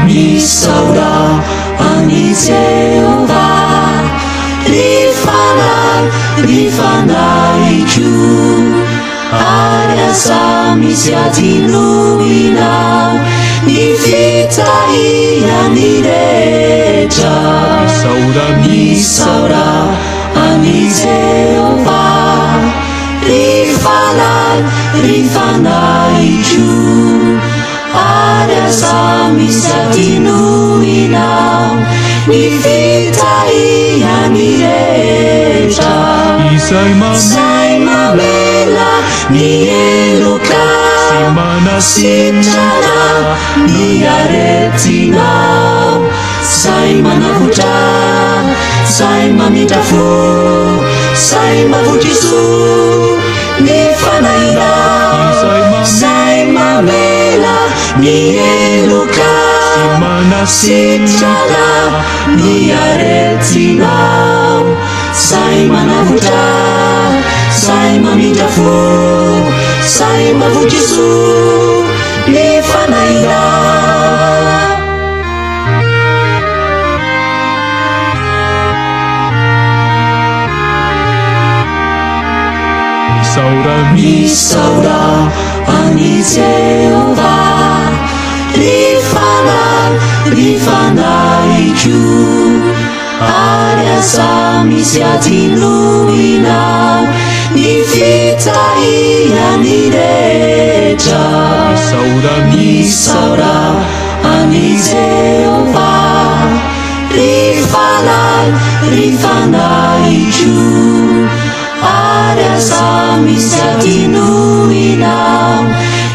misaotra any Jehovah, rifanahitro ary asa misy adinoinao ny fitahiany rehetra. Misaora any Jehovah, rifanahitro ary asa misy adinoinao ny fitahiany rehetra. Izay mamela mieloka sy tsara ny aretinao, zay manavotra, zay mamindra fo, zay mavotry zo ny fanahinao. Zay mamela mieloka sy tsara ny aretinao, zay manavotra, zay mamindra fo, zay mavotry zo ny fanahinao. Misaora any Jehovah, rifanahitro ary asa misy adinoinao ny fitahiany rehetra. Misaora any Jehovah, rifanahitro ary asa misy adinoinao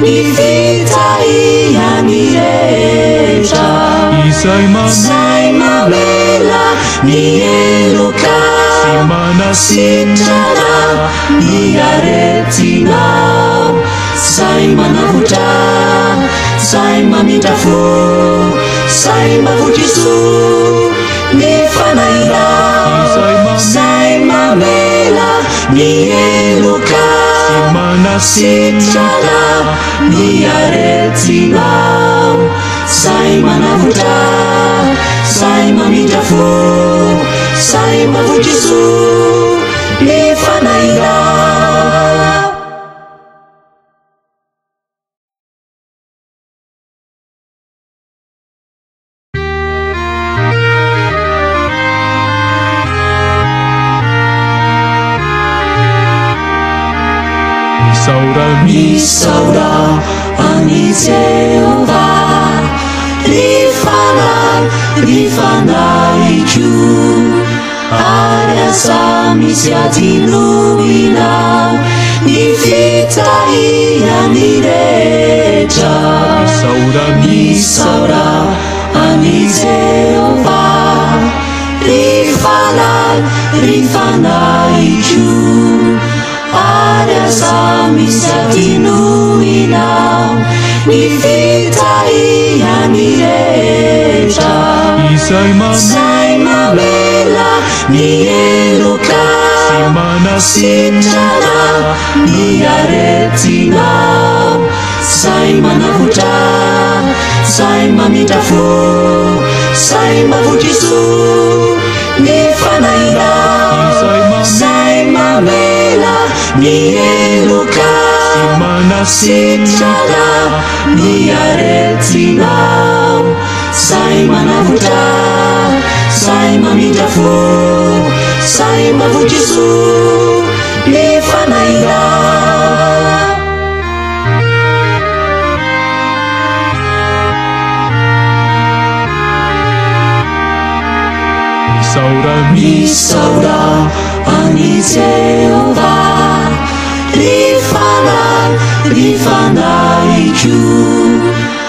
ny fitahiany rehetra. Izay mamela mieloka sy tsara ny aretinao, zay manavotra, zay mamindra fo, zay mavotry zo ny fanahinao. Zay mamela mieloka sy tsara ny aretinao, zay manavotra, zay mamindra fo, zay mavotry zo ny fanahinao. Misaora any Jehovah, rifanahitro ary asa misy adinoinao ny fitahiany rehetra. Misaora any Jehovah, rifanahitro ary asa misy adinoinao ny fitahiany rehetra. Izay mamela mieloka sy tsara ny aretinao, zay manavotra, zay mamindra fo, zay mavotry zo ny fanahinao. Zay mamela mieloka sy tsara ny aretinao, zay manavotra, zay mamindra fo, zay mavotry zo ny fanahinao. Misaora any Jehovah, rifanahitro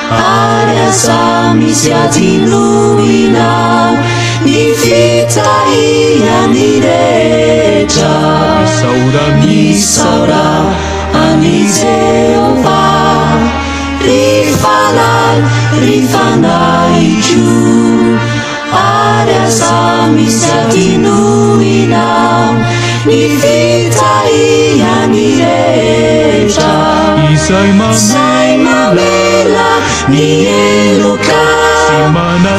ary asa misy adinoinao ny fitahiany rehetra. Misaora any Jehovah, rifanahitro ary asa misy adinoinao ny fitahiany rehetra. Izay mamela mieloka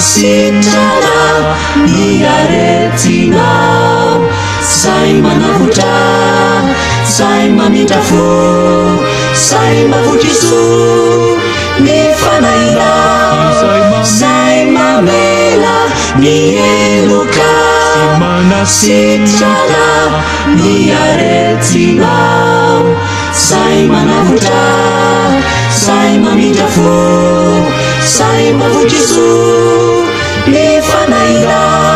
sitrana ny aretinao. Zay manavotra, zay mamindra fo, zay mavotry zo ny fanaira, zay mamela ny eloka. Sitrana ny aretinao. Zay manavotra, zay mamindra fo, zay mavotry zo ny fanaira.